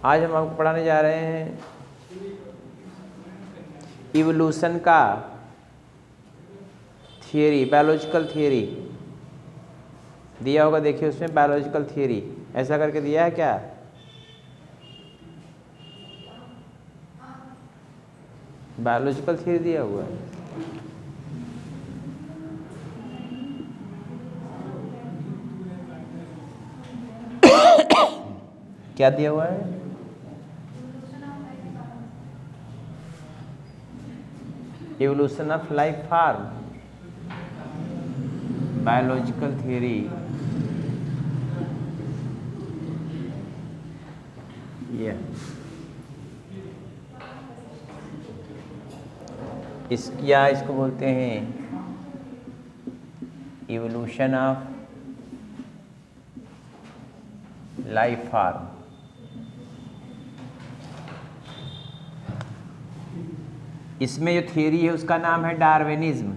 आज हम आपको पढ़ाने जा रहे हैं इवोल्यूशन का थियरी, बायोलॉजिकल थियरी दिया होगा, देखिए उसमें बायोलॉजिकल थियरी ऐसा करके दिया है क्या? बायोलॉजिकल थियरी दिया हुआ है। क्या दिया हुआ है? Evolution of life form, biological theory. ये इसको बोलते हैं इवोल्यूशन ऑफ लाइफ फॉर्म। इसमें जो थियरी है उसका नाम है डार्विनिज्म।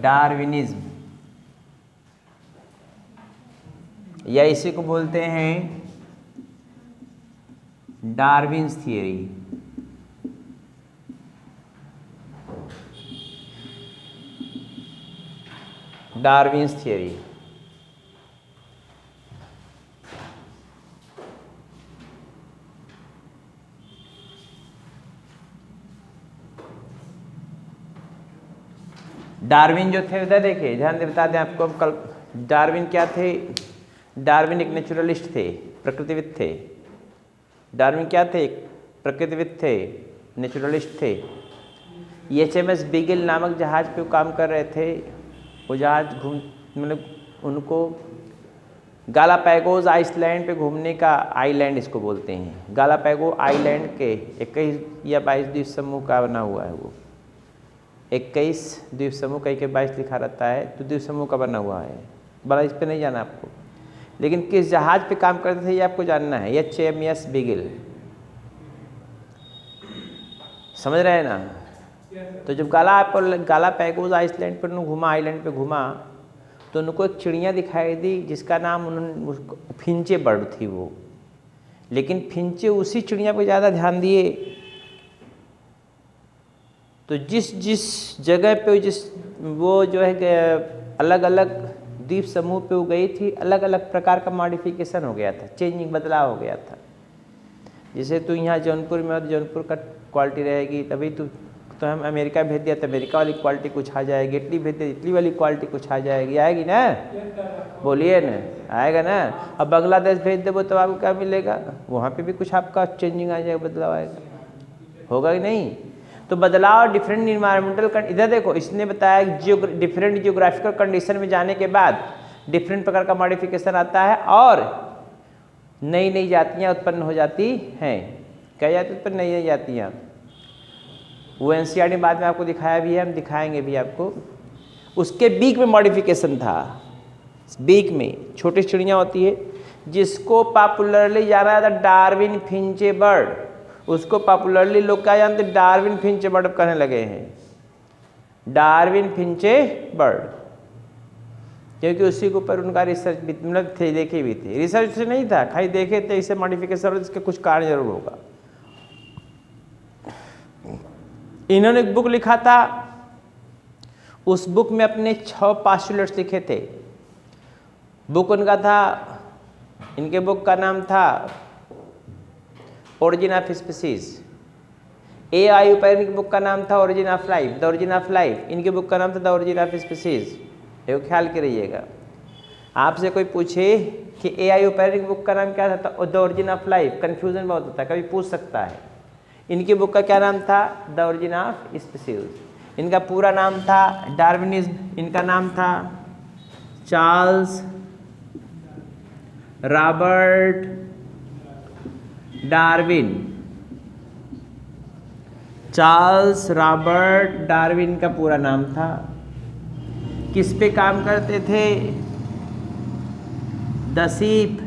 डार्विनिज्म या इसी को बोलते हैं Darwin's theory. Darwin's theory Darwin जो थे उधर देखिए, ध्यान दे, बता दें आपको कल। डार्विन क्या थे? डार्विन एक नेचुरलिस्ट थे, प्रकृतिविद थे। डार्विन क्या थे? प्रकृतिविद थे, नेचुरलिस्ट थे। HMS बीगल नामक जहाज पे वो काम कर रहे थे। वो जहाज मतलब उनको गालापैगोस आइसलैंड पे घूमने का, आइलैंड इसको बोलते हैं। गालापैगो आइलैंड के 21 या 22 द्वीप समूह का बना हुआ है। वो 21 द्वीप समूह, कहीं के 22 लिखा रहता है, तो द्वीप समूह का बना हुआ है। बड़ा इस पे नहीं जाना आपको, लेकिन किस जहाज पे काम करते थे ये आपको जानना है। HMS बीगल, समझ रहे हैं ना? तो जब गालापैगोस आइसलैंड पर घूमा, आइलैंड पे घूमा, तो उनको एक चिड़िया दिखाई दी जिसका नाम उन्होंने फिंचे बर्ड थी वो। लेकिन फिंचे उसी चिड़िया पे ज़्यादा ध्यान दिए। तो जिस जगह पे वो जो है अलग अलग द्वीप समूह पे वो गई थी, अलग अलग प्रकार का मॉडिफिकेशन हो गया था, चेंजिंग, बदलाव हो गया था। जैसे तू यहाँ जौनपुर में, तो जौनपुर का क्वालिटी रहेगी, तभी तो हम अमेरिका भेज दिया तो अमेरिका वाली क्वालिटी कुछ आ जाएगी, इटली भेज दिया इटली वाली क्वालिटी कुछ आ जाएगी। आएगी ना? बोलिए ना, आएगा ना? अब बांग्लादेश भेज देवो तो आपको क्या मिलेगा? वहाँ पे भी कुछ आपका चेंजिंग आ जाएगा, बदलाव आएगा, होगा कि नहीं? तो बदलाव डिफरेंट इन्वायरमेंटल, इधर देखो इसने बताया डिफरेंट जियोग्राफिकल कंडीशन में जाने के बाद डिफरेंट प्रकार का मॉडिफिकेशन आता है और नई नई जातियाँ उत्पन्न हो जाती हैं। क्या जाती उत्पन्न? नई नई जातियाँ। वो NCERT में बाद में आपको दिखाया भी है, हम दिखाएंगे भी आपको। उसके बीक में मॉडिफिकेशन था। बीक में छोटी चिड़िया होती है जिसको पॉपुलरली जाना जाता डार्विन फिंचे बर्ड। उसको पॉपुलरली लोग क्या जानते? डार्विन फिंचे बर्ड कहने लगे हैं, डार्विन फिंचे बर्ड, क्योंकि उसी के ऊपर उनका रिसर्च भी मतलब थे, देखे भी थे। रिसर्च से नहीं था, खाली देखे थे इसे मॉडिफिकेशन, इसके कुछ कारण जरूर होगा। इन्होंने एक बुक लिखा था, उस बुक में अपने 6 पोस्टुलेट्स लिखे थे। बुक उनका था, इनके बुक का नाम था origin of species. AIU barren की बुक का नाम था origin of life, the origin of life. इनके बुक का नाम था द ओरिजिन ऑफ स्पीसीज। ये ख्याल करिएगा। आपसे कोई पूछे कि AIU पैरन की बुक का नाम क्या था, the origin of life, confusion बहुत होता है, कभी पूछ सकता है। इनकी बुक का क्या नाम था? The origin of species. इनका पूरा नाम था डार्विनिज्म। इनका नाम था Charles Robert Darwin. Charles Robert Darwin का पूरा नाम था। किस पे काम करते थे? The ship.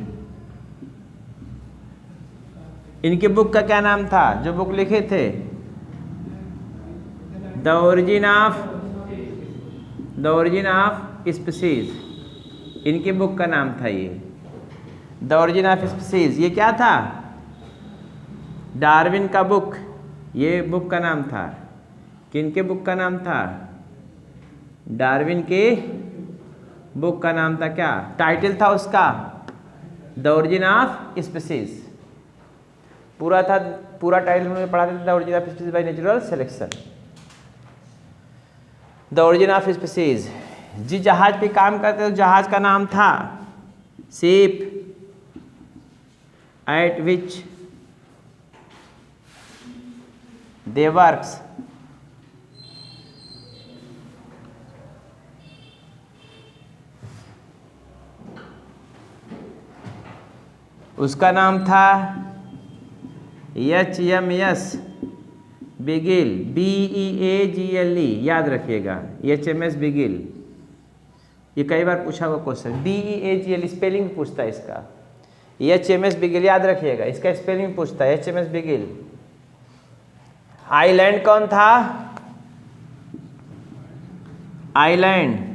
इनके बुक का क्या नाम था जो बुक लिखे थे? The origin of species. इनके बुक का नाम था ये। द ओरिजिन ऑफ स्पीसीज, ये क्या था? डार्विन का बुक, ये बुक का नाम था। किनके बुक का नाम था? डार्विन के बुक का नाम था। क्या टाइटल था उसका? The origin of species. पूरा था, पूरा टाइटल उन्होंने पढ़ा था, the origin of species by natural selection. The origin of species. जिस जहाज पे काम करते थे जहाज का नाम था शिप एट विच दे वर्क्स, उसका नाम था HMS बिगिल, BEAGLE, याद रखिएगा HMS बिगिल। ये कई बार पूछा हुआ क्वेश्चन, BEAGLE स्पेलिंग पूछता है इसका। HMS बिगिल याद रखिएगा, इसका स्पेलिंग पूछता है HMS बिगिल। आइलैंड कौन था? आइलैंड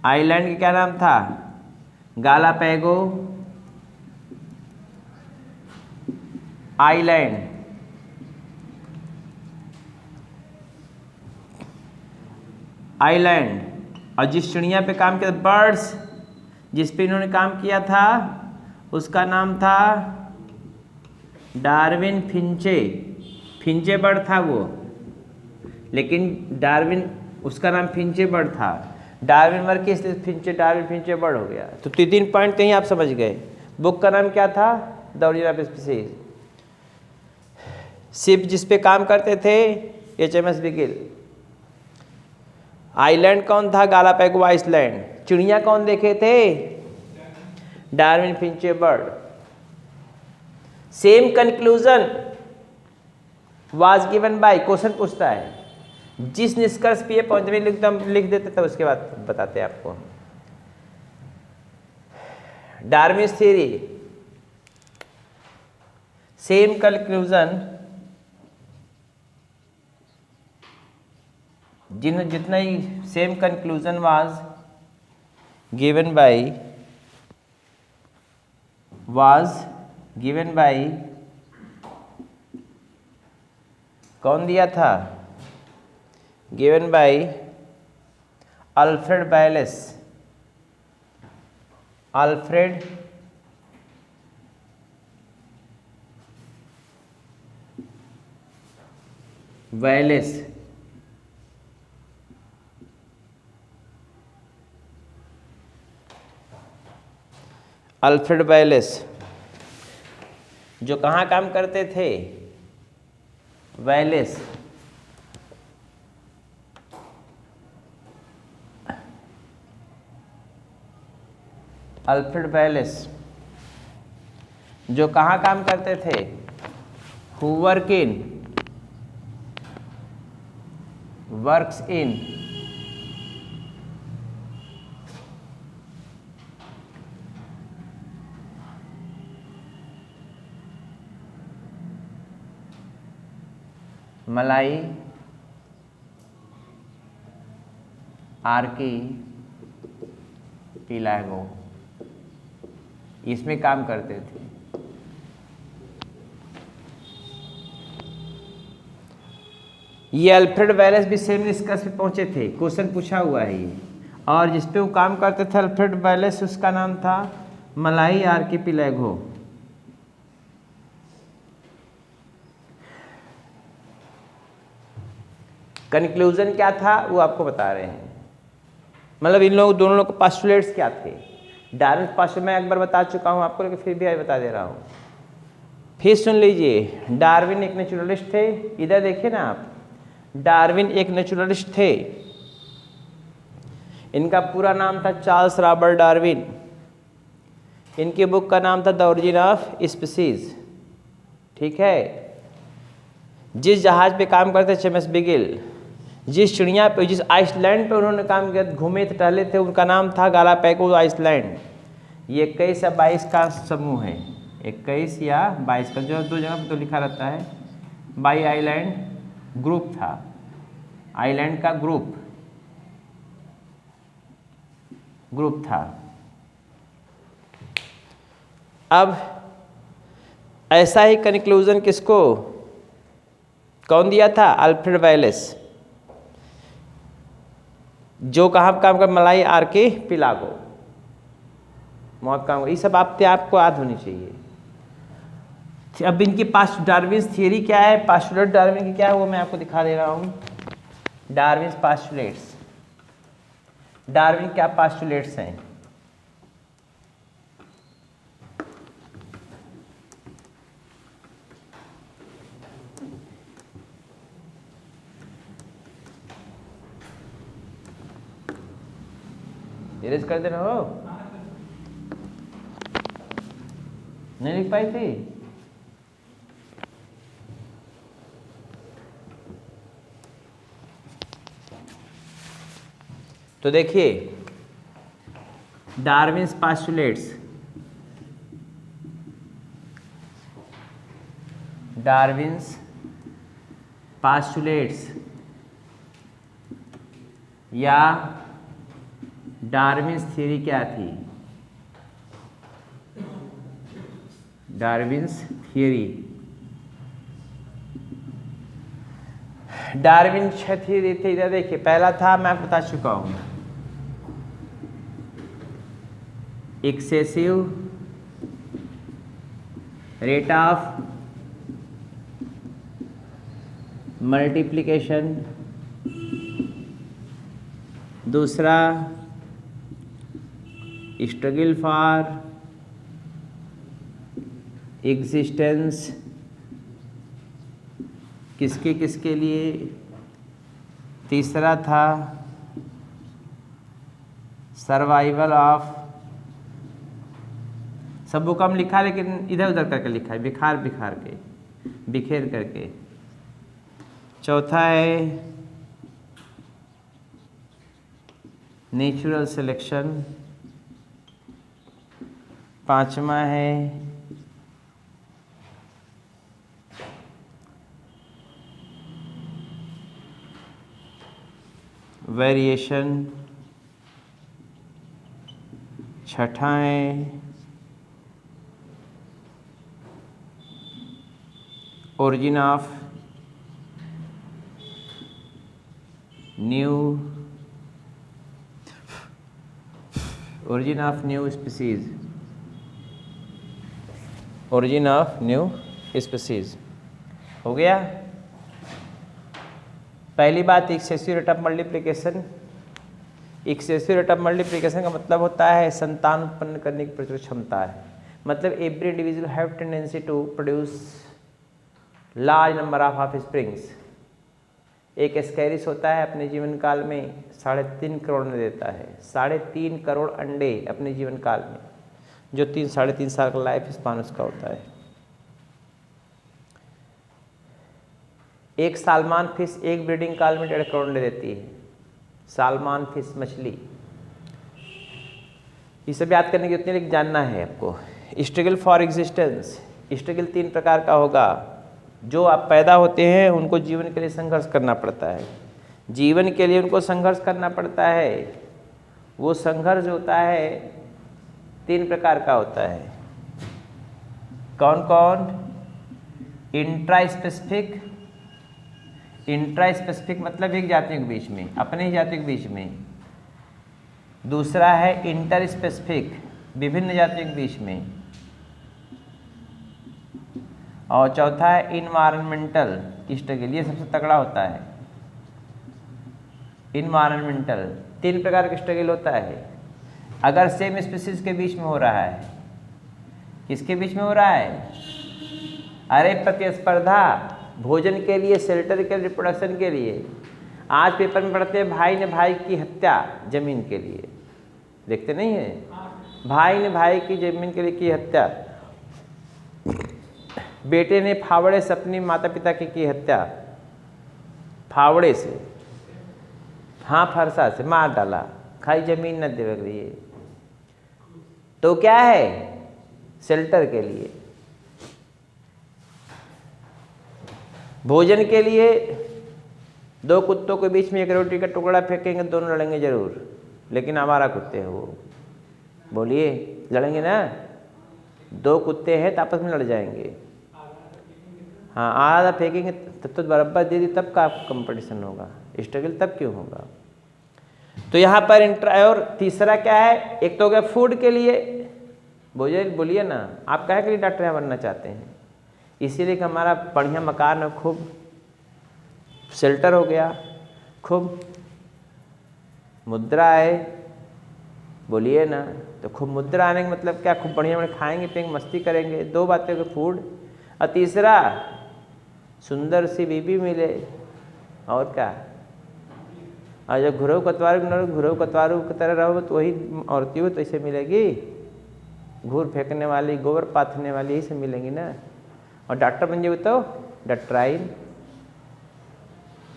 आइलैंड का क्या नाम था? गालापैगो आइलैंड। आइलैंड। और जिस चिड़िया पे काम किया, बर्ड्स जिस पे इन्होंने काम किया था उसका नाम था डार्विन फिंचे। फिंचे बर्ड था वो, लेकिन डार्विन उसका नाम फिंचे बर्ड था। डार्विन मर के इसलिए फिंचे, डार्विन फिंचे बर्ड हो गया। तो 3 पॉइंट कहीं आप समझ गए। बुक का नाम क्या था? The origin of species. Ship जिस पे काम करते थे HMS बिगिल। आइलैंड कौन था? Galapagos island. चिड़िया कौन देखे थे? Darwin finches bird. Same conclusion was given by, question पूछता है जिस निष्कर्ष पे ये पहुंचने लिख देते तब उसके बाद बताते हैं आपको। डार्विन्स थ्योरी, सेम कंक्लूजन जितना ही same conclusion was given by कौन दिया था? Given by Alfred Wallace. Alfred Wallace. Alfred Wallace जो कहाँ काम करते थे? वालेस अल्फ्रेड वालेस जो कहाँ काम करते थे? हु वर्क्स इन मलाई आर्कीपिलागो, इसमें काम करते थे। ये अल्फ्रेड वालेस भी सेम निष्कर्ष पे पहुंचे थे, क्वेश्चन पूछा हुआ है ये। और जिस पे वो काम करते थे अल्फ्रेड वालेस, उसका नाम था मलाई आर्कीपिलागो। कंक्लूजन क्या था वो आपको बता रहे हैं, मतलब इन लोग दोनों लोग के पोस्टुलेट्स क्या थे। डार्विन पोस्टुलेट मैं एक बार बता चुका हूँ आपको, लेकिन फिर भी आज बता दे रहा हूँ। फिर सुन लीजिए, डार्विन एक नेचुरलिस्ट थे। इधर देखिए ना आप, डार्विन एक नेचुरलिस्ट थे। इनका पूरा नाम था चार्ल्स रॉबर्ट डार्विन। इनके बुक का नाम था द ओरिजिन ऑफ स्पीसीज। ठीक है। जिस जहाज पे काम करते HMS बिगिल, जिस चिड़िया पे, जिस आइसलैंड पे उन्होंने काम किया, घूमे थे, टहले थे, उनका नाम था गालापैगो आइसलैंड। ये 21 या 22 का समूह है, 21 या 22 का, जो 2 जगह पर तो लिखा रहता है। बाई आइलैंड ग्रुप था, आइलैंड का ग्रुप। ग्रुप था। अब ऐसा ही कंक्लूजन किसको, कौन दिया था? अल्फ्रेड वेलेस, जो कहाँ काम कर, मलाई आर के पिलागो, मौत काम। ये सब आपको याद होनी चाहिए। अब इनकी पास्ट डार्विन्स थियरी क्या है, पास्टुलेट डार्विन की क्या है, वो मैं आपको दिखा दे रहा हूँ। डार्विन्स पास्टुलेट्स, डार्विन क्या पास्टुलेट्स हैं। इरेज कर देना हो, नहीं लिख पाई थी। तो देखिए, डार्विन्स पास्टुलेट्स, डार्विन्स पास्टुलेट्स या डार्विन्स थ्योरी क्या थी? डार्विन्स थ्योरी, डार्विन थ्योरी थी। इधर देखिए, पहला था, मैं बता चुका हूं, एक्सेसिव रेट ऑफ मल्टीप्लिकेशन, दूसरा स्ट्रगल फॉर एग्जिस्टेंस, किसके किसके लिए, तीसरा था सर्वाइवल ऑफ, सब वो कम लिखा लेकिन इधर उधर करके लिखा है, बिखार बिखार के, बिखेर करके। चौथा है नेचुरल सिलेक्शन, पांचवा है वेरिएशन, छठा है origin of new, origin of new species, origin of new species. हो गया। पहली बात, excessive rate of multiplication. Excessive rate of multiplication का मतलब होता है संतान उत्पन्न करने की प्रचुर क्षमता है। मतलब every individual have tendency to produce large number of offsprings. एक एस्कैरिस होता है अपने जीवन काल में 3.5 करोड़ में देता है, 3.5 करोड़ अंडे अपने जीवन काल में, जो 3-3.5 साल का लाइफ स्पान उसका होता है। एक सालमान फिश एक ब्रीडिंग काल में 1.5 करोड़ अंडे देती है। सालमान फिश मछली, ये सब याद करने की उतने लिए जानना है आपको। स्ट्रगल फॉर एग्जिस्टेंस, स्ट्रगल 3 प्रकार का होगा। जो आप पैदा होते हैं उनको जीवन के लिए संघर्ष करना पड़ता है, जीवन के लिए उनको संघर्ष करना पड़ता है। वो संघर्ष होता है 3 प्रकार का होता है। कौन कौन? इंट्रा स्पेसिफिक, इंट्रा स्पेसिफिक मतलब एक जातियों के बीच में, अपने ही जातियों के बीच में। दूसरा है इंटर स्पेसिफिक, विभिन्न जातियों के बीच में। और चौथा है इन्वायरमेंटल स्ट्रगल, ये सबसे तगड़ा होता है। इन्वायरमेंटल 3 प्रकार का स्ट्रगल होता है। अगर सेम स्पीसीज के बीच में हो रहा है, किसके बीच में हो रहा है? अरे प्रतिस्पर्धा, भोजन के लिए, शेल्टर के लिए, रिप्रोडक्शन के लिए। आज पेपर में पढ़ते हैं भाई ने भाई की हत्या जमीन के लिए, देखते नहीं है? भाई ने भाई की जमीन के लिए की हत्या, बेटे ने फावड़े से अपनी माता पिता की हत्या, फावड़े से, हाँ फरसा से मार डाला, खाई जमीन न दे रही है। तो क्या है? शेल्टर के लिए, भोजन के लिए। 2 कुत्तों के बीच में एक रोटी का टुकड़ा फेंकेंगे, दोनों लड़ेंगे जरूर, लेकिन आवारा कुत्ते हैं वो। बोलिए, लड़ेंगे ना? 2 कुत्ते हैं तो आपस में लड़ जाएंगे। हाँ, आधा फेंकेंगे तब तो बराबर दे दी, तब का कंपटीशन होगा, स्ट्रगल तब क्यों होगा? तो यहाँ पर और तीसरा क्या है? एक तो हो गया फूड के लिए। बोलिए ना, आप काहे के लिए डॉक्टर यहाँ बनना चाहते हैं? इसीलिए कि हमारा बढ़िया मकान हो, खूब शेल्टर हो गया, खूब मुद्रा आए। बोलिए ना, तो खूब मुद्रा आने का मतलब क्या? खूब बढ़िया बढ़िया खाएंगे पिएंगे मस्ती करेंगे। 2 बातें हो गई, फूड और तीसरा सुंदर सी बीबी मिले, और क्या? और जब घुरऊ कतवारू की तरह रहो तो वही औरती हो तो ऐसे मिलेगी, घूर फेंकने वाली, गोबर पाथने वाली, यही से मिलेंगी ना। और डॉक्टर बन जाओगे तो डॉक्टराइन।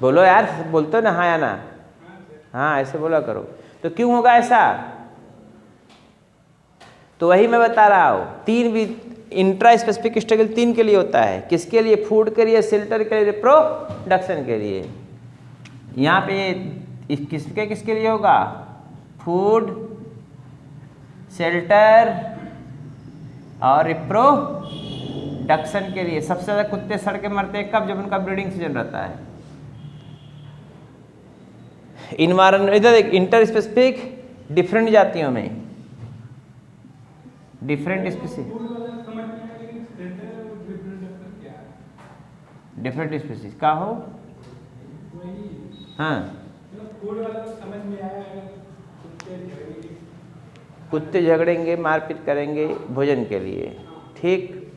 बोलो यार, बोलते हो ना हाँ या ना? हाँ, ऐसे बोला करो। तो क्यों होगा ऐसा? तो वही मैं बता रहा हूँ, 3 भी इंट्रा स्पेसिफिक स्ट्रगल 3 के लिए होता है। किसके लिए? फूड के लिए, शेल्टर के लिए, रिप्रोडक्शन के लिए। यहाँ पे किसके लिए होगा? फूड, शेल्टर और रिप्रोडक्शन के लिए। सबसे ज़्यादा कुत्ते सड़ के मरते हैं कब? जब उनका ब्रीडिंग सीजन रहता है। इन्वायरमेंट इधर इंटर स्पेसिफिक डिफरेंट जातियों में, डिफरेंट स्पीसीज, डिफरेंट स्पीसीज का हो। हाँ, कुत्ते झगड़ेंगे, मारपीट करेंगे भोजन के लिए, ठीक।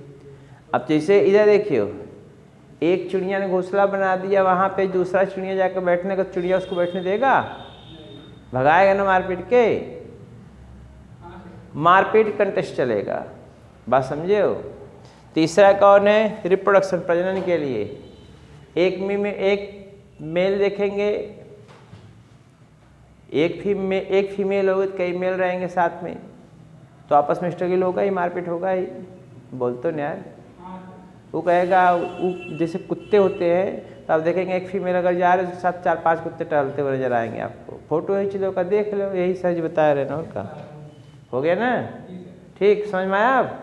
अब जैसे इधर देखियो, एक चिड़िया ने घोंसला बना दिया, वहाँ पे दूसरा चिड़िया जाकर बैठने का, चिड़िया उसको बैठने देगा? भगाएगा ना मारपीट के। मारपीट कंटेस्ट चलेगा, बात समझे हो। तीसरा कौन है? रिप्रोडक्शन, प्रजनन के लिए। एक मेल देखेंगे, एक फीमेल होगी तो कई मेल रहेंगे साथ में, तो आपस में स्ट्रगल होगा ही, मारपीट होगा ही। बोलते हो यार? वो कहेगा, जैसे कुत्ते होते हैं तो आप देखेंगे एक फीमेल अगर जा रहे तो साथ 4-5 कुत्ते टहलते हुए नजर आएंगे आपको। फोटो है, चलो का देख लो, यही सच बता रहे ना। और का हो गया ना? ठीक, समझ में आया आप?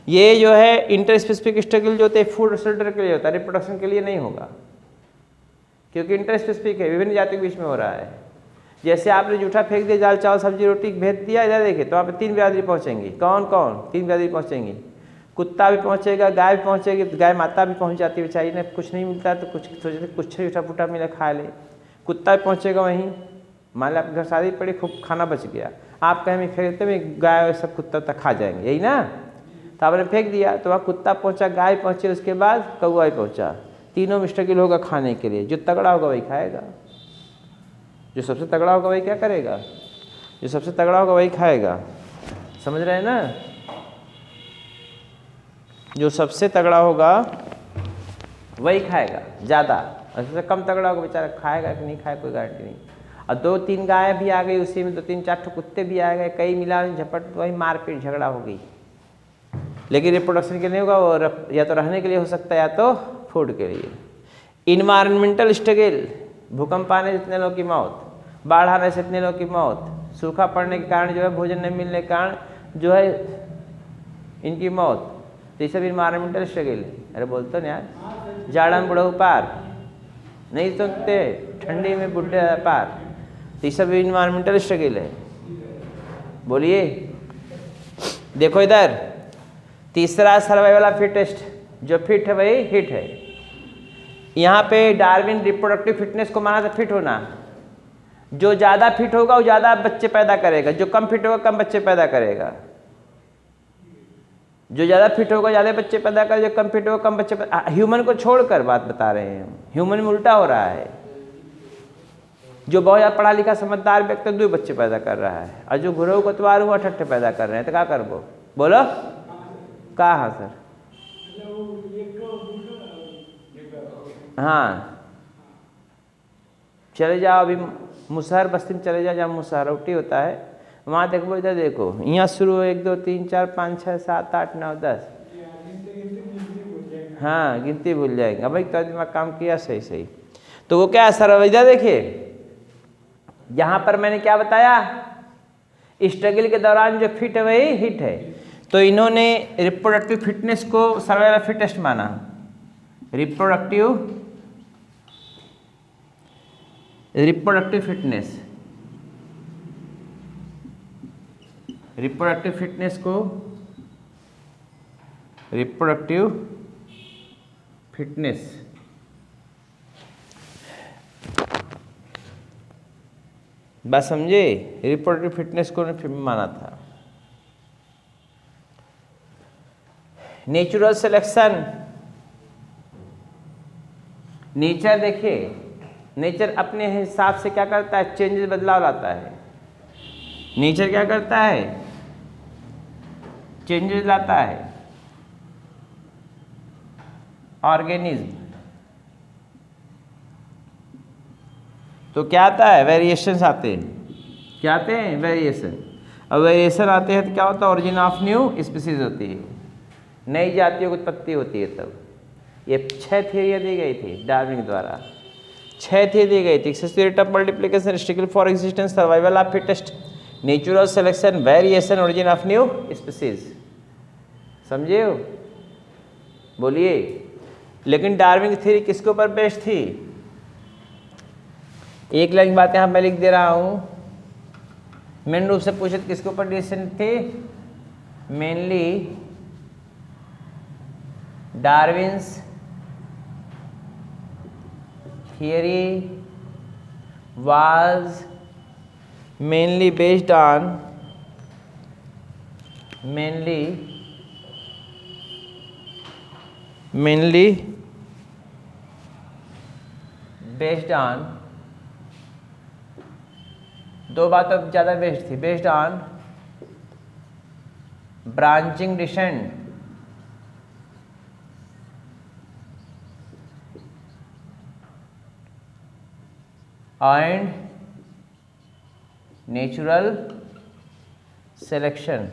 ये जो है इंटर स्पेसिफिक स्ट्रगल जो होते हैं फूड शेल्टर के लिए होता है, रिप्रोडक्शन के लिए नहीं होगा, क्योंकि इंटर स्पेसिफिक है, विभिन्न जातियों के बीच में हो रहा है। जैसे आपने जूठा फेंक दिया, दाल चावल सब्जी रोटी भेज दिया, इधर देखिए तो वहाँ पे 3 बिरादरी पहुँचेंगी। कौन कौन? 3 बिरादरी पहुँचेंगी। कुत्ता भी पहुँचेगा, गाय भी पहुँचेगी, गाय माता भी पहुँच जाती है बेचारी ने, कुछ नहीं मिलता तो कुछ सोचते कुछ जूठा फूटा मिला खा ले। कुत्ता भी पहुँचेगा वहीं, मान लो आपके घर शादी पड़ी, खूब खाना बच गया, आप कहीं में फेंकते में गाय सब कुत्ता तक खा जाएंगे, यही ना। तो आपने फेंक दिया तो वहाँ कुत्ता पहुँचा, गाय पहुँचे, उसके बाद कौआ भी पहुँचा। तीनों में स्ट्रगल होगा खाने के लिए। जो तगड़ा होगा वही खाएगा, जो सबसे तगड़ा होगा वही क्या करेगा? जो सबसे तगड़ा होगा वही खाएगा। समझ रहे हैं ना? जो सबसे तगड़ा होगा वही खाएगा ज़्यादा, और सबसे कम तगड़ा होगा बेचारा खाएगा कि नहीं खाएगा कोई गारंटी नहीं। और 2-3 गाय भी आ गई उसी में, 2-3-4 कुत्ते भी आ गए, कई मिला झपट, तो वही मारपीट झगड़ा हो गई। लेकिन रिप्रोडक्शन के लिए होगा, वो या तो रहने के लिए हो सकता है या तो फूड के लिए। इन्वायरमेंटल स्ट्रगल, भूकंप आने से इतने लोगों की मौत, बाढ़ आने से इतने लोगों की मौत, सूखा पड़ने के कारण जो है भोजन नहीं मिलने के कारण जो है इनकी मौत, तो ये सब इन्वायरमेंटल स्ट्रगल है। अरे बोलते ना यार, जाड़ा में बुढ़ऊ पार नहीं सुनते, ठंडी में बुढ़े पार, तो ये सब इन्वायरमेंटल स्ट्रगल है। बोलिए, देखो इधर तीसरा सर्वाइवल ऑफ फिटेस्ट, जो फिट है वही हिट है। यहाँ पे डार्विन रिप्रोडक्टिव फिटनेस को माना था फिट होना। जो ज़्यादा फिट होगा वो ज़्यादा बच्चे पैदा करेगा, जो कम फिट होगा कम बच्चे पैदा करेगा। जो ज़्यादा फिट होगा ज़्यादा बच्चे पैदा करेगा, जो कम फिट होगा कम बच्चे पैदा। ह्यूमन को छोड़कर बात बता रहे हैं हम, ह्यूमन में उल्टा हो रहा है। जो बहुत ज़्यादा पढ़ा लिखा समझदार व्यक्ति 2 बच्चे पैदा कर रहा है, और जो घुरऊ कोतवाल हुआ 8 पैदा कर रहे हैं, तो क्या कर बोलो कहाँ सर? हाँ, चले जाओ अभी मुसहर बस्ती में चले जाओ, जहाँ मुसहरौटी होता है, वहाँ देखो, इधर देखो, यहाँ शुरू 1 2 3 4 5 6 7 8 9 10, हाँ गिनती भूल जाएंगे। अब भाई तो दिमाग काम किया सही। तो वो क्या है सर, इधर देखिए यहां पर मैंने क्या बताया, स्ट्रगल के दौरान जो फिट है वही हिट है। तो इन्होंने रिप्रोडक्टिव फिटनेस को सर्वाइवल फिटेस्ट माना। रिप्रोडक्टिव फिटनेस, रिप्रोडक्टिव फिटनेस को रिप्रोडक्टिव फिटनेस बात समझे, रिप्रोडक्टिव फिटनेस को माना था। नेचुरल सिलेक्शन, नेचर देखिए, नेचर अपने हिसाब से क्या करता है, चेंजेस, बदलाव लाता है। नेचर क्या करता है, चेंजेस लाता है। ऑर्गेनिज्म तो क्या आता है, वेरिएशंस आते हैं। क्या आते हैं, वेरिएशन। अब वेरिएशन आते हैं तो क्या होता है, ओरिजिन ऑफ न्यू स्पीसीज होती है, नई जातियों की उत्पत्ति होती है। तब ये 6 थियरियाँ दी गई थी डार्विन द्वारा, 6 थियरी दी गई थी। Rate of multiplication, struggle for existence, survival of fittest, natural selection, variation, origin of new species. समझे हो, बोलिए। लेकिन डार्विन की थ्योरी किसके ऊपर बेस्ड थी, एक लाइन बात यहाँ मैं लिख दे रहा हूँ। मेन रूप से पूछे तो किसके ऊपर डिसीजन थे, mainly Darwin's theory was mainly based on based on दो बातों ज़्यादा बेस्ड थी, based on branching descent and natural selection.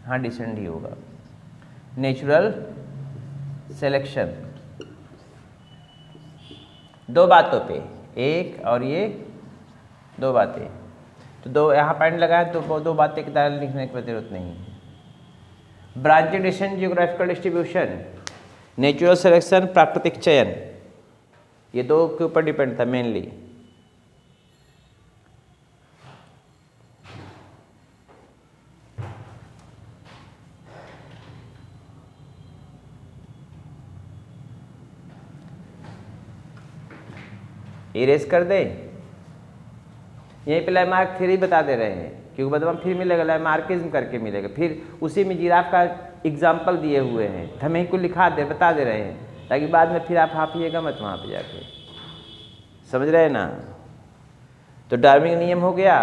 हाँ, डिसेंट ही होगा, नेचुरल सिलेक्शन। दो बातों पे, एक और ये दो बातें, तो दो यहाँ पॉइंट लगाए तो दो बातें की तरह लिखने की जरूरत नहीं है। Branching descent, geographical distribution, natural selection, प्राकृतिक चयन, ये दो के ऊपर डिपेंड था मेनली। इरेज कर दे, यहीं पे लैमार्क थ्योरी बता दे रहे हैं, क्योंकि बाद में फिर मिलेगा लैमार्किज्म करके मिलेगा, फिर उसी में जिराफ का एग्जाम्पल दिए हुए हैं, हमें ही को लिखा दे, बता दे रहे हैं, ताकि बाद में फिर आप हाफिएगा मत वहाँ पे जाके। समझ रहे हैं ना। तो डार्विन नियम हो गया,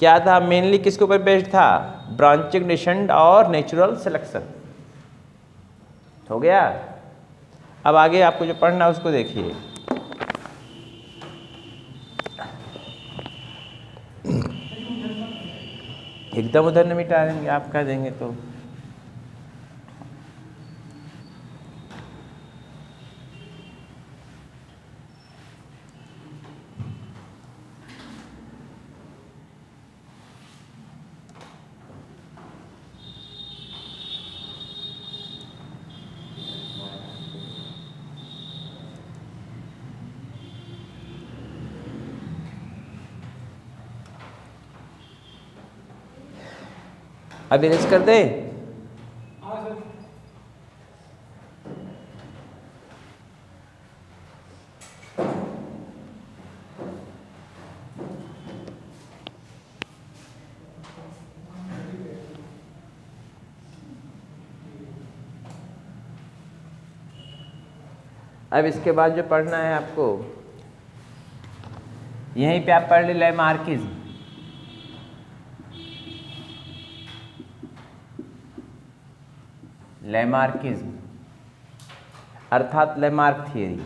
क्या था, मेनली किसके ऊपर बेस्ड था, ब्रांचिंग डिसेंट और नेचुरल सिलेक्शन। हो गया। अब आगे आपको जो पढ़ना है उसको देखिए। एकदम उधर न मिटा देंगे, आप कह देंगे तो। अब इरेज कर दे। अब इसके बाद जो पढ़ना है आपको, यहीं पे आप पढ़ ले लैमार्किज्म। लैमार्किज्म अर्थात लैमार्क थियरी,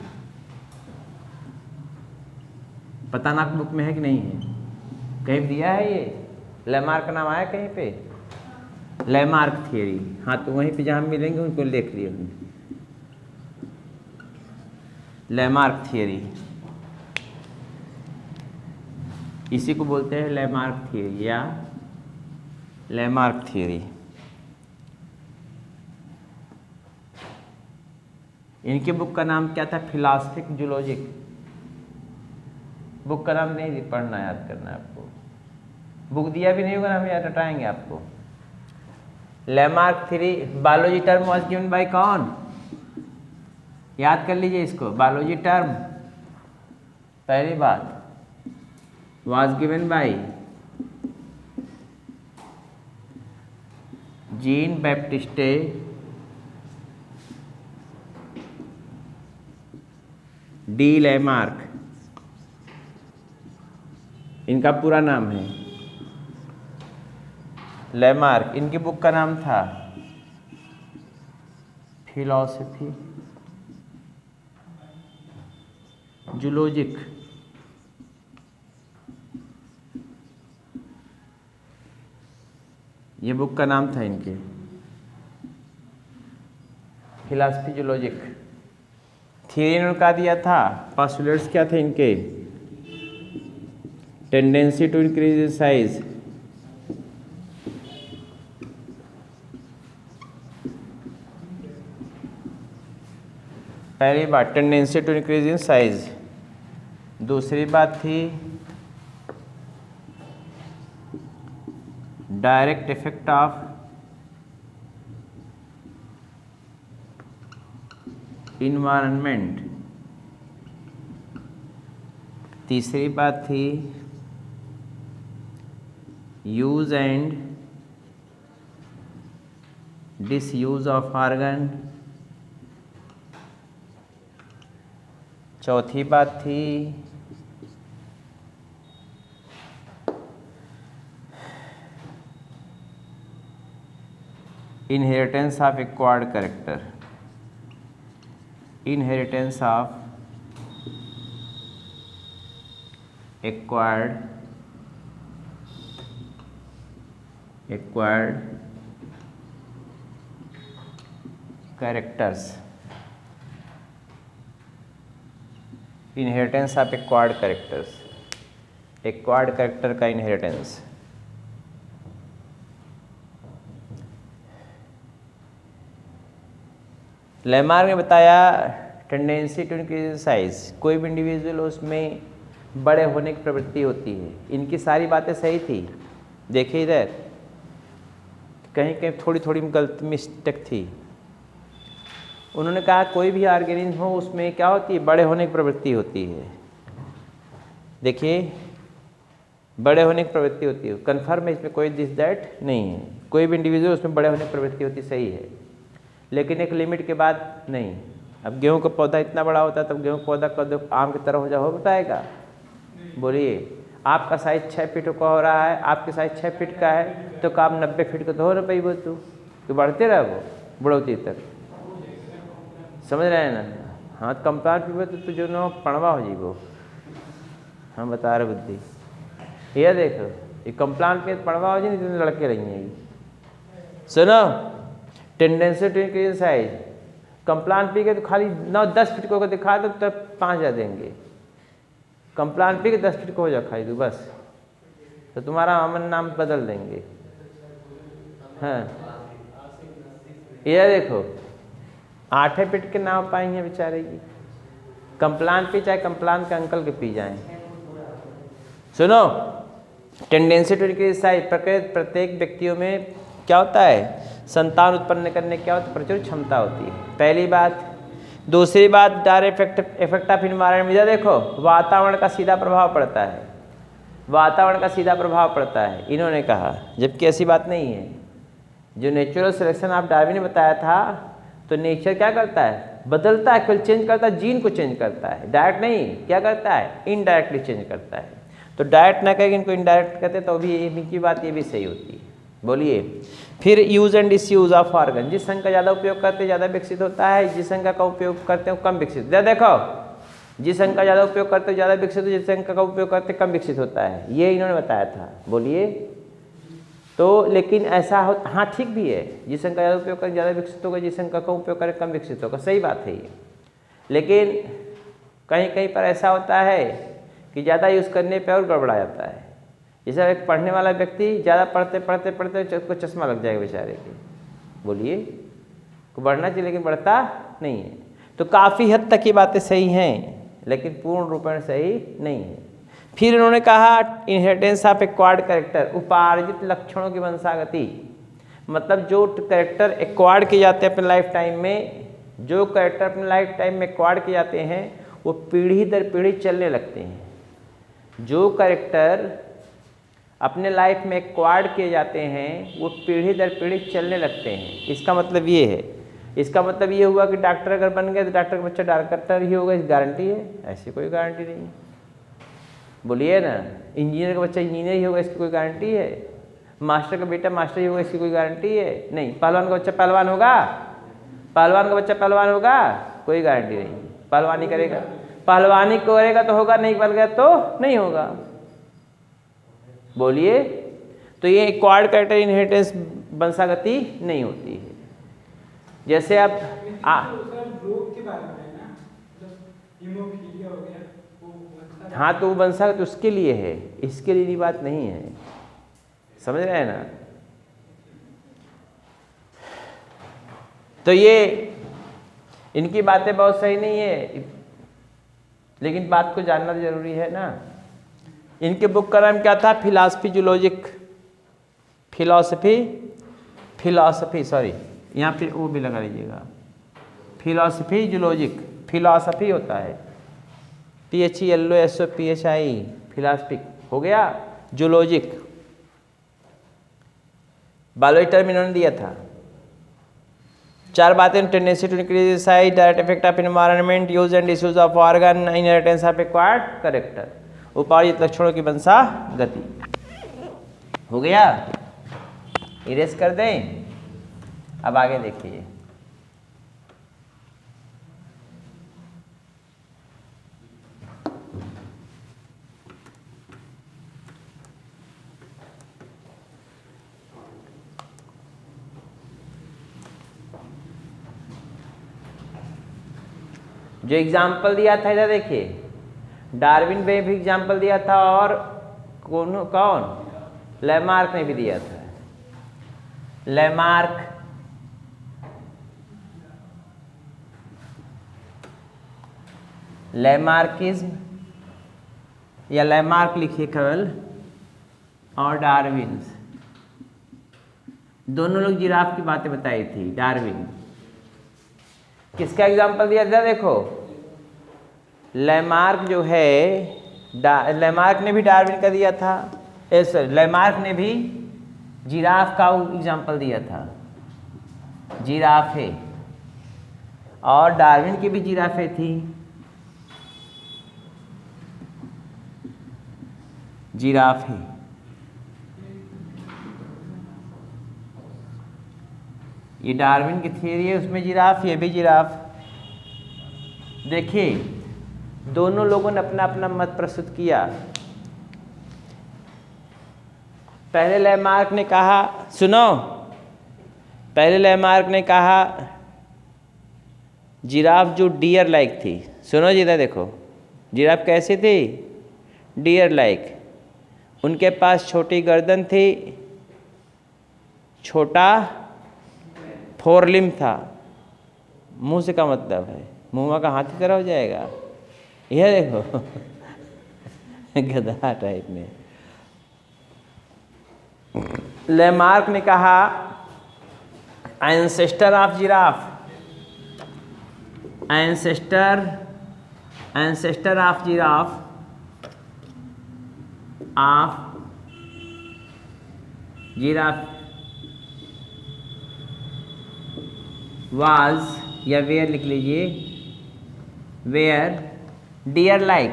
पता ना बुक में है कि नहीं है, कहीं दिया है ये, लैमार्क का नाम आया कहीं पे, लैमार्क थियरी। हाँ, तो वहीं पे जहाँ मिलेंगे उनको लिख लिए होंगे। लैमार्क थियरी, इसी को बोलते हैं लैमार्क थियरी या लैमार्क थियरी। इनके बुक का नाम क्या था? फिलॉसफिक जूलॉजिक। बुक का नाम नहीं पढ़ना, याद करना है आपको। बुक दिया भी नहीं होगा, हम याद रटाएंगे आपको। Lamarck theory, biology term was given by कौन? याद कर लीजिए इसको। बायोलॉजी टर्म पहली बात was given bye gene Baptiste D Lamarck, इनका पूरा नाम है लैमार्क। इनकी बुक का नाम था फिलॉसफी जूलॉजिक। ये बुक का नाम था इनके, फिलॉसफी जूलॉजिक। थियरी इन्होंने क्या दिया था? पोस्टुलेट्स क्या थे इनके? Tendency to increase in size, पहली बात tendency to increase in size. दूसरी बात थी डायरेक्ट इफेक्ट ऑफ इन्वायरमेंट। तीसरी बात थी use and disuse of organ. चौथी बात थी inheritance of acquired character, inheritance of acquired characters, inheritance of acquired characters, acquired character का इनहेरिटेंस। लैमार्क ने बताया टेंडेंसी टू इंक्रीज साइज, कोई भी इंडिविजुअल उसमें बड़े होने की प्रवृत्ति होती है। इनकी सारी बातें सही थी। देखिए इधर कहीं कहीं थोड़ी थोड़ी गलती मिस्टेक थी। उन्होंने कहा कोई भी ऑर्गेनिज्म हो उसमें क्या होती है? बड़े होने की प्रवृत्ति होती है। देखिए बड़े होने की प्रवृत्ति होती है, कन्फर्म है, इसमें कोई दिस दैट नहीं है। कोई भी इंडिविजुअल उसमें बड़े होने की प्रवृत्ति होती, सही है, लेकिन एक लिमिट के बाद नहीं। अब गेहूं का पौधा इतना बड़ा होता है, तब गेहूं का पौधा कद आम की तरह हो पाएगा? बोलिए, आपका साइज 6 फीट का हो रहा है, आपके साइज 6 फीट का है, तो काम 90 फीट का तो हो ना पाई वो। तो बढ़ते रहे वो बुढ़ौती तक, समझ रहे हैं ना? हाँ, कंपाउंड पीबे तो जो ना पड़वा हो जी वो। हम बता रहे बुद्धि, ये देखो ये कंप्लान पे पड़वा हो जाए नहीं, लड़के रही हैं। सुनो, tendency to increase size, Complan पी के तो खाली 9-10 फीट को दिखा दो तो 5,000 देंगे। कंप्लान पी के 10 फीट को हो जा खाई दो बस, तो तुम्हारा अमन नाम बदल देंगे। हाँ, ये देखो 8 फीट के नाव पाई हैं बेचारे की। कंप्लान पी चाहे कंप्लान के अंकल के पी जाएं। सुनो, टेंडेंसी टू इंक्रीज साइज, प्रत्येक व्यक्तियों में क्या होता है? संतान उत्पन्न करने क्या होता है? प्रचुर क्षमता होती है, पहली बात। दूसरी बात डायरेक्ट इफेक्ट ऑफ इन्वायरमेंट। देखो वातावरण का सीधा प्रभाव पड़ता है, वातावरण का सीधा प्रभाव पड़ता है, इन्होंने कहा, जबकि ऐसी बात नहीं है। जो नेचुरल सिलेक्शन ऑफ डार्विन ने बताया था, तो नेचर क्या करता है? बदलता है, केवल चेंज करता है, जीन को चेंज करता है, डायरेक्ट नहीं। क्या करता है? इनडायरेक्टली चेंज करता है। तो डायरेक्ट ना कहें, इनको इनडायरेक्ट कहते, तो भी इनकी बात ये भी सही होती है। बोलिए, फिर use and disuse of organ. जिस अंग का ज़्यादा उपयोग करते हैं ज़्यादा विकसित होता है, जिस अंग का उपयोग करते हैं कम विकसित। देखो, जिस अंग का ज़्यादा उपयोग करते हैं ज़्यादा विकसित, जिस अंग का उपयोग करते हैं कम विकसित होता है, ये इन्होंने बताया था। बोलिए, तो लेकिन ऐसा हो, हाँ ठीक भी है, जिस अंग का ज़्यादा उपयोग करें ज़्यादा विकसित होगा, जिस अंग का कम उपयोग करें कम विकसित होगा, सही बात है ये। लेकिन कहीं कहीं पर ऐसा होता है कि ज़्यादा यूज़ करने पे और गड़बड़ा जाता है। जैसे एक पढ़ने वाला व्यक्ति ज़्यादा पढ़ते पढ़ते पढ़ते उसको चश्मा लग जाएगा बेचारे के, बोलिए, को बढ़ना चाहिए लेकिन बढ़ता नहीं है। तो काफ़ी हद तक ये बातें सही हैं, लेकिन पूर्ण रूप में सही नहीं है। फिर उन्होंने कहा इनहेरिटेंस ऑफ एक्वायर्ड कैरेक्टर, उपार्जित लक्षणों की वंशागति, मतलब जो कैरेक्टर एक्वायर्ड किए जाते हैं अपने लाइफ टाइम में, जो कैरेक्टर अपने लाइफ टाइम में एक्वायर्ड किए जाते हैं वो पीढ़ी दर पीढ़ी चलने लगते हैं। जो कैरेक्टर अपने लाइफ में एक्वायर्ड किए जाते हैं वो पीढ़ी दर पीढ़ी चलने लगते हैं। इसका मतलब ये है, इसका मतलब ये हुआ कि डॉक्टर अगर बन गए तो डॉक्टर का बच्चा डॉक्टर ही होगा, इस गारंटी है? ऐसी कोई गारंटी नहीं। बोलिए ना, इंजीनियर का बच्चा इंजीनियर ही होगा, इसकी कोई गारंटी है? मास्टर का बेटा मास्टर ही होगा, इसकी कोई गारंटी है? नहीं। पहलवान का बच्चा पहलवान होगा, पहलवान का बच्चा पहलवान होगा, कोई गारंटी नहीं। पहलवानी करेगा, पहलवानी करेगा तो होगा, नहीं बन गया तो नहीं होगा। बोलिए, तो ये एक्वायर्ड कैरेक्टर इनहेरिटेंस वंशागति नहीं होती है। जैसे अब रोग के बारे में है ना, हीमोफीलिया हो गया, हाँ, तो वो वंशागत उसके लिए है, इसके लिए बात नहीं है, समझ रहे हैं ना? तो ये इनकी बातें बहुत सही नहीं है, लेकिन बात को जानना जरूरी है ना। इनके बुक का नाम क्या था? फिलॉसफी जूलॉजिक, फिलॉसफी सॉरी, यहाँ पे वो भी लगा लीजिएगा, फिलॉसफी जूलॉजिक, फिलॉसफी होता है PHELOSOPHI, फिलॉसफिक हो गया, जूलॉजिक बायोलॉजी टर्म इन्होंने दिया था। 4 बातें, tendency to increase size, direct effect of environment, use and disuse of organ, inheritance of acquired character, उपार्जित लक्षणों की वंशागति। हो गया, इरेज कर दें। अब आगे देखिए, जो एग्जाम्पल दिया था इधर देखिए, डार्विन ने भी एग्जाम्पल दिया था और कौन लैमार्क ने भी दिया था। लैमार्किज्म या लैमार्क लिखिए केवल, और डार्विन, दोनों लोग जिराफ की बातें बताई थी। डार्विन किसका एग्जाम्पल दिया था? देखो, लैमार्क जो है, लैमार्क ने भी डार्विन का दिया था, लैमार्क ने भी जिराफ का एग्जाम्पल दिया था, जिराफे, और डार्विन की भी जिराफे थी, जिराफे। ये डार्विन की थियरी है, उसमें जिराफ, ये भी जिराफ। देखिए, दोनों लोगों ने अपना अपना मत प्रस्तुत किया। पहले लैमार्क ने कहा, सुनो, पहले लैमार्क ने कहा जिराफ जो डियर लाइक थी, सुनो जी, इधर देखो, जिराफ कैसी थी? Deer like. उनके पास छोटी गर्दन थी, छोटा फोरलिम था। मुंह से का मतलब है, मुंह का हाथी तरह हो जाएगा, यह देखो गधा टाइप में। लैमार्क ने कहा ancestor of giraffe, ancestor of giraffe was, या वेयर लिख लीजिए, वेयर डियर लाइक,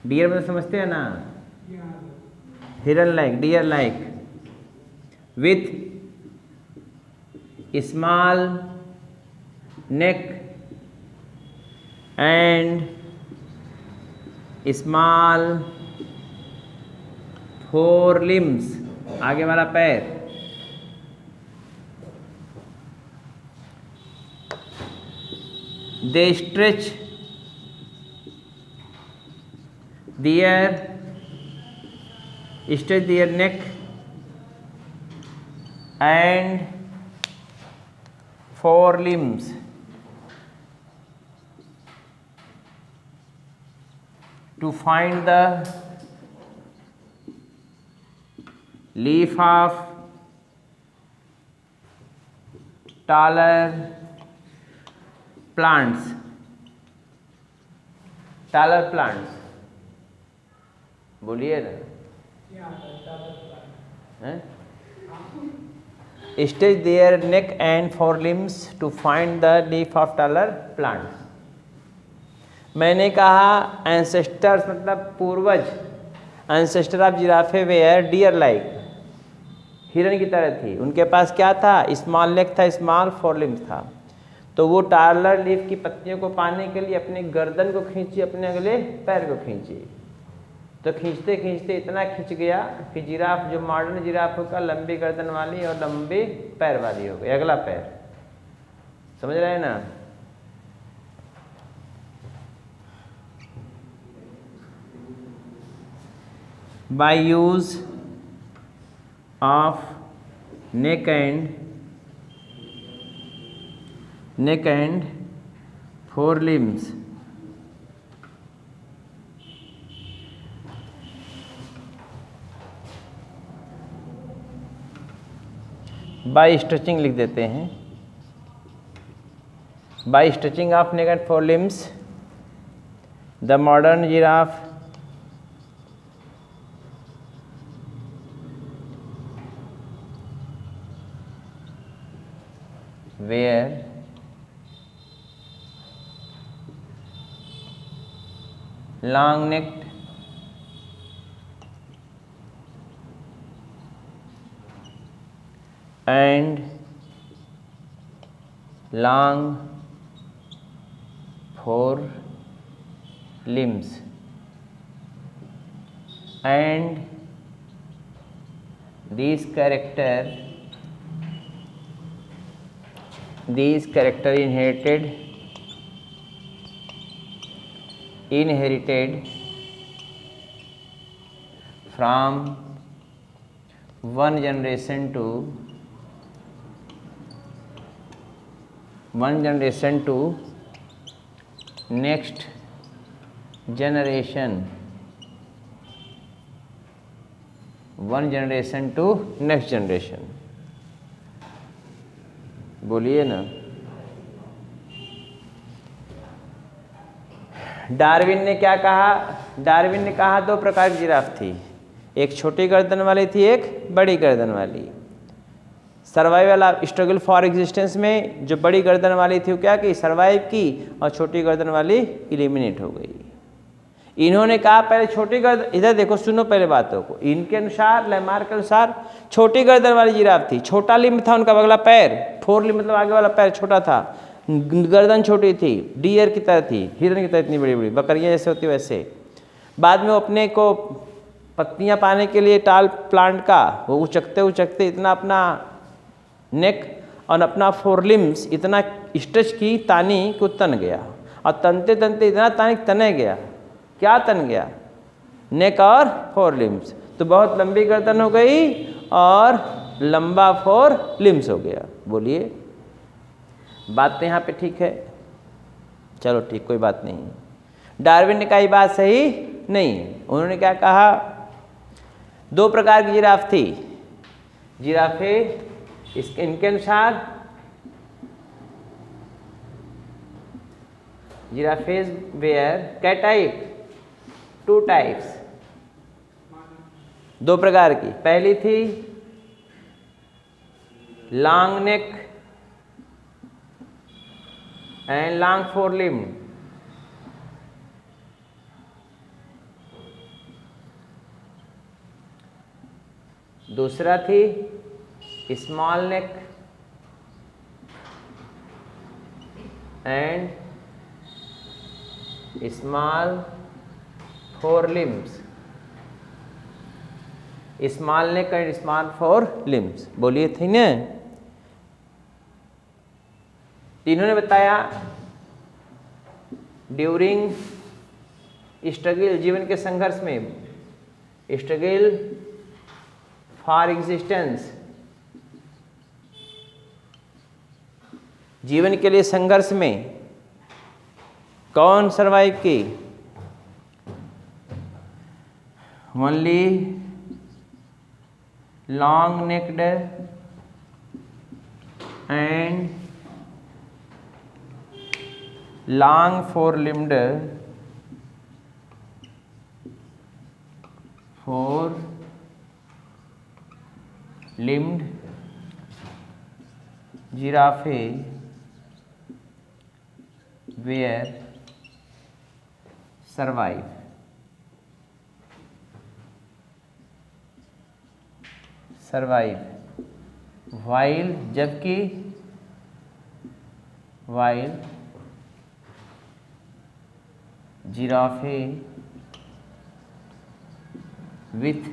डियर मतलब समझते हैं ना, हिरन like, deer like, with small neck and small four limbs, आगे वाला पैर, they stretch stretch their neck and forelimbs to find the leaf of taller plants. बोलिए ना, stretch their neck and forelimbs to find the leaf of taller plants. मैंने कहा ancestors मतलब पूर्वज, ancestor of giraffe were deer like, हिरन की तरह थी। उनके पास क्या था? स्मॉल नेक था, स्मॉल फोरलिम्स था। तो वो टालर लीफ की पत्तियों को पाने के लिए अपने गर्दन को खींची, अपने अगले पैर को खींची। तो खींचते खींचते इतना खींच गया कि जिराफ जो मॉडर्न जिराफ होगा लंबी गर्दन वाली और लंबे पैर वाली हो गई, अगला पैर। समझ रहे हैं ना? By use of neck and forelimbs by stretching लिख देते हैं। by stretching of neck and forelimbs the modern giraffe were long-necked and long forelimbs and these character inherited from one generation to next generation, बोलिए ना। Darwin ने क्या कहा? Darwin ने कहा दो प्रकार की जिराफ थी, एक छोटी गर्दन वाली थी, एक बड़ी गर्दन वाली। Survival of struggle for existence में जो बड़ी गर्दन वाली थी वो क्या की? सर्वाइव की, और छोटी गर्दन वाली इलिमिनेट हो गई। इन्होंने कहा पहले छोटी गर्दन, इधर देखो सुनो पहले बातों को। इनके अनुसार, लैमार्क के अनुसार छोटी गर्दन वाली जिराफ थी, छोटा लिम्ब था उनका अगला पैर, फोर लिम्ब मतलब आगे वाला पैर छोटा था, गर्दन छोटी थी, डियर की तरह थी, हिरन की तरह इतनी बड़ी बड़ी, बकरियां जैसे होती वैसे। बाद में वो अपने को पत्तियां पाने के लिए टाल प्लांट का वो उचकते उचकते इतना अपना नेक और अपना फोर लिम्स इतना स्ट्रेच की, तानी कि तन गया, और तनते तनते इतना तानी तने गया। क्या तन गया? नेक और फोर लिम्स। तो बहुत लंबी गर्दन हो गई और लंबा फोर लिम्स हो गया। बोलिए, बात तो यहाँ पे ठीक है? चलो ठीक, कोई बात नहीं। डार्विन ने कहा ये बात सही नहीं है। उन्होंने क्या कहा? दो प्रकार की जिराफ थी, जिराफे इनके अनुसार जिराफेज वेयर क्या टाइप? टू टाइप्स, दो प्रकार की। पहली थी long neck and long four limb. दूसरा थी small neck and small four limbs. Small neck and small four limbs, बोलिए थी ना। इन्होंने बताया ड्यूरिंग स्ट्रगल, जीवन के संघर्ष में, स्ट्रगल फॉर एग्जिस्टेंस, जीवन के लिए संघर्ष में कौन सरवाइव की? Only long necked and long fore limbed giraffes were survive. while, जबकि while giraffes with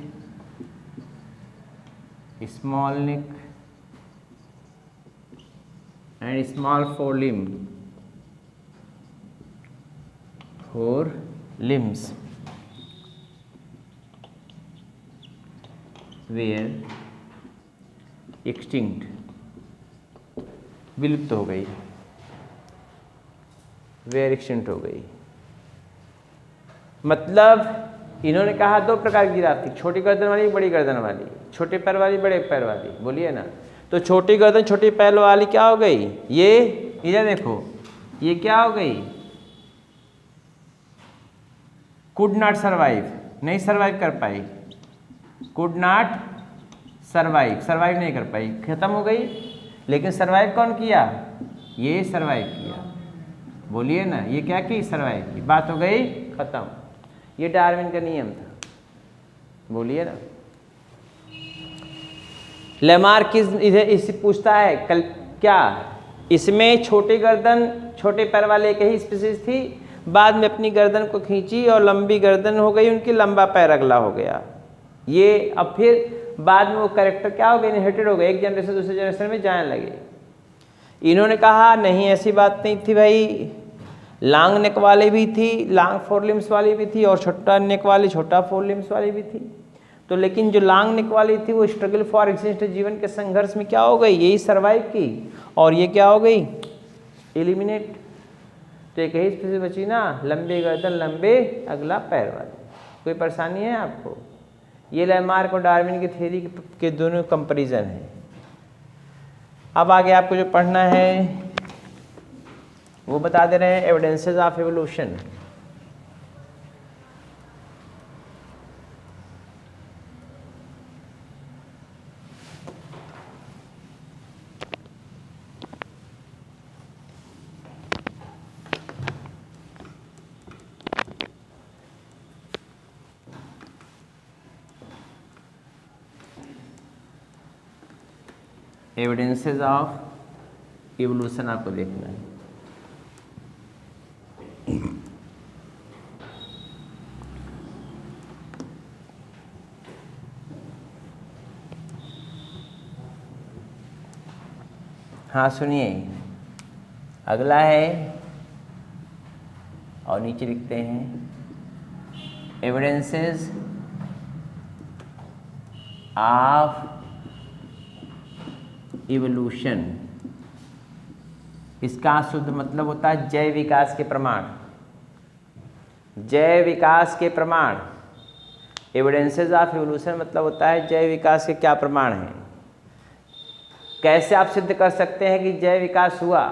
small neck and small four limbs were extinct, विलुप्त हो गई, were extinct हो गई। मतलब इन्होंने कहा दो प्रकार की जिराफ थी, छोटी गर्दन वाली, बड़ी गर्दन वाली, छोटे पैर वाली, बड़े पैर वाली, बोलिए ना। तो छोटी गर्दन छोटी पैर वाली क्या हो गई? ये इधर देखो, ये क्या हो गई? कुड नॉट सर्वाइव, नहीं सर्वाइव कर पाई, कुड नॉट सर्वाइव, सर्वाइव नहीं कर पाई, खत्म हो गई। लेकिन सर्वाइव कौन किया? ये सर्वाइव किया, बोलिए ना, ये क्या की? सर्वाइव की। बात हो गई खत्म। ये डार्विन का नियम था, बोलिए ना। लेमार्क इधर इससे पूछता है कल क्या इसमें छोटी गर्दन छोटे पैर वाले एक ही स्पीसीज थी, बाद में अपनी गर्दन को खींची और लंबी गर्दन हो गई उनकी, लंबा पैर अगला हो गया। ये अब फिर बाद में वो कैरेक्टर क्या हो गए? इनहेरिटेड हो गए, एक जनरेशन दूसरे जनरेशन में जाने लगे। इन्होंने कहा नहीं, ऐसी बात नहीं थी भाई, लॉन्ग नेक वाली भी थी, लॉन्ग फोर लिम्स वाली भी थी, और छोटा नेक वाली छोटा फोर लिम्स वाली भी थी। तो लेकिन जो लॉन्ग नेक वाली थी वो स्ट्रगल फॉर एग्जिस्टेंस, जीवन के संघर्ष में क्या हो गई? यही सर्वाइव की, और ये क्या हो गई? एलिमिनेट। तो एक ही स्पीसीज बची ना, लंबे गर्दन लंबे अगला पैर वाली। कोई परेशानी है आपको? ये लेमार्क और डार्विन की थ्योरी के दोनों कंपैरिजन है। अब आगे आपको जो पढ़ना है वो बता दे रहे हैं, evidences of evolution. Evidences of evolution आपको देखना है। हाँ सुनिए, अगला है और नीचे लिखते हैं एविडेंसेस ऑफ इवोल्यूशन। इसका शुद्ध मतलब होता है जैव विकास के प्रमाण। जैव विकास के प्रमाण, एविडेंसेस ऑफ इवोल्यूशन मतलब होता है जैव विकास के क्या प्रमाण हैं। कैसे आप सिद्ध कर सकते हैं कि जैव विकास हुआ?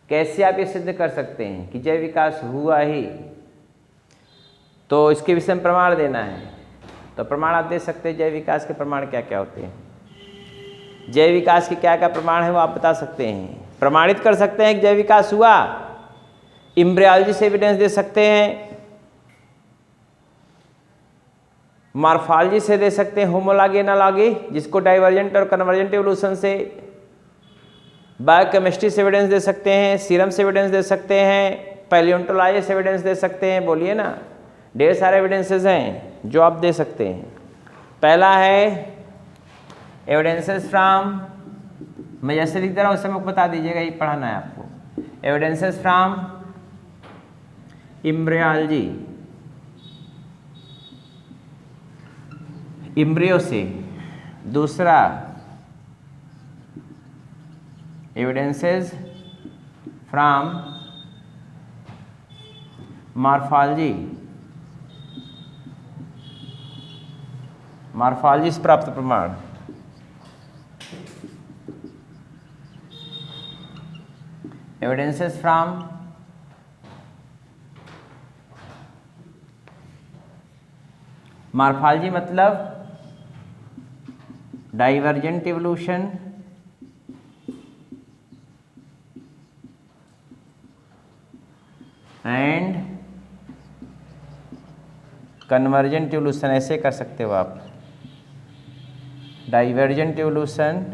कैसे आप ये सिद्ध कर सकते हैं कि जैव विकास हुआ ही? तो इसके विषय में प्रमाण देना है। तो प्रमाण आप दे सकते हैं, जैव विकास के प्रमाण क्या क्या होते हैं, जैव विकास के क्या क्या प्रमाण है वो आप बता सकते हैं। प्रमाणित कर सकते हैं कि जैव विकास हुआ, एम्ब्रियोलॉजी से एविडेंस दे सकते हैं, मॉर्फोलॉजी से दे सकते हैं, होमोलॉजी एनालॉजी जिसको डाइवर्जेंट और कन्वर्जेंट एवोल्यूशन से, बायोकेमिस्ट्री से एविडेंस दे सकते हैं, सीरम से एविडेंस दे सकते हैं, पैलियोंटोलॉजी से एविडेंस दे सकते हैं। बोलिए ना, ढेर सारे एविडेंसेस हैं जो आप दे सकते हैं। पहला है एविडेंसेस फ्रॉम, मैं जैसे लिख दे रहा हूँ उससे मुझे बता दीजिएगा, ये पढ़ाना है आपको। एविडेंसेस फ्रॉम इम्ब्रियोलॉजी, इम्ब्रियो से। दूसरा एविडेंसेस फ्रॉम मॉर्फोलॉजी, मॉर्फोलॉजी से प्राप्त प्रमाण। एविडेंसेस फ्रॉम मॉर्फोलॉजी मतलब divergent evolution and convergent evolution, ऐसे कर सकते हो आप। डाइवर्जेंट इवोल्यूशन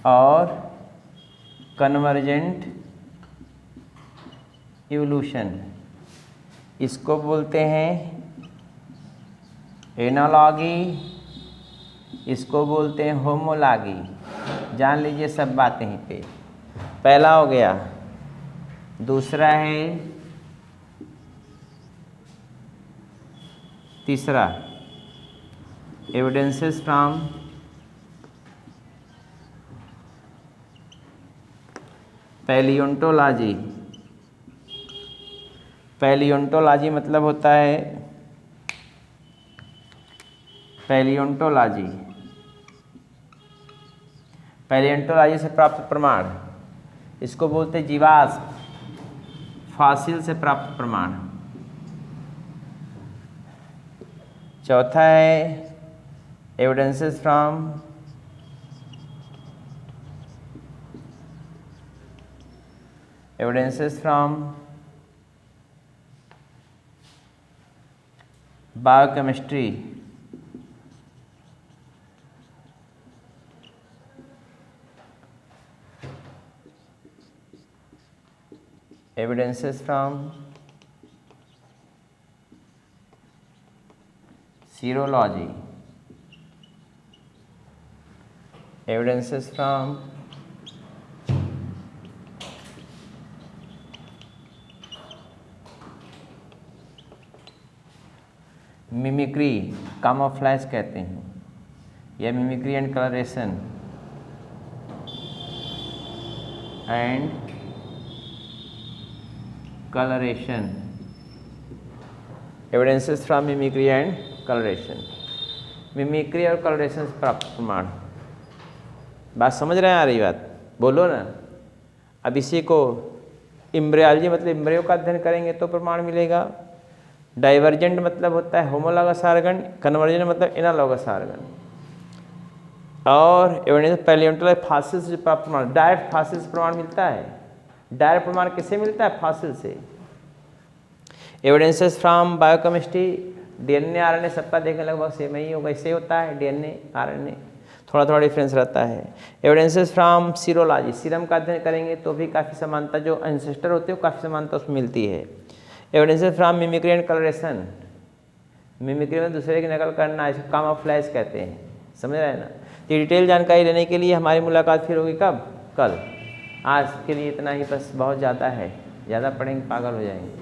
और कन्वर्जेंट इवोल्यूशन, इसको बोलते हैं एनालॉगी, इसको बोलते हैं होमोलॉगी। जान लीजिए सब बातें यहीं पे। पहला हो गया। दूसरा है, तीसरा एविडेंसेस फ्रॉम पैलियोंटोलॉजी। पैलियोंटोलॉजी मतलब होता है पैलियोंटोलॉजी, पैलियोंटोलॉजी से प्राप्त प्रमाण, इसको बोलते हैं जीवाश्म, फॉसिल से प्राप्त प्रमाण। चौथा है evidences from biochemistry, evidences from serology, evidences from mimicry, camouflage कहते हैं, या mimicry and colouration evidences from mimicry and colouration. Mimicry और कलरेशन से प्राप्त प्रमाण। बात समझ रहे हैं? आ रही बात? बोलो ना। अब इसी को इम्ब्रियोलॉजी मतलब इम्ब्रियो का अध्ययन करेंगे तो प्रमाण मिलेगा। डाइवर्जेंट मतलब होता है होमोलॉगस ऑर्गन, कन्वर्जेंट मतलब एनालॉगस ऑर्गन। और एविडेंस पैलियोंटोलॉजी फॉसिल से प्राप्त प्रमाण। डायरेक्ट फॉसिल से प्रमाण मिलता है। डायरेक्ट प्रमाण किससे मिलता है? फॉसिल से। Evidences from biochemistry, DNA RNA सबका देखने लगभग सेम ही होगा, इससे होता है डीएनए आरएनए, थोड़ा थोड़ा डिफरेंस रहता है। एविडेंसेस फ्रॉम सीरोलॉजी, सीरम का अध्ययन करेंगे तो भी काफ़ी समानता, जो एंसेस्टर होते हैं काफ़ी समानता उसमें मिलती है। Evidences from mimicry and colouration, mimicry में दूसरे की नकल करना, इसको कामोफ्लेज कहते हैं। समझ रहे हैं ना? तो डिटेल जानकारी लेने के लिए हमारी मुलाकात फिर होगी कब? कल। आज के लिए इतना ही बस, बहुत ज़्यादा है, ज़्यादा पढ़ेंगे पागल हो जाएंगे।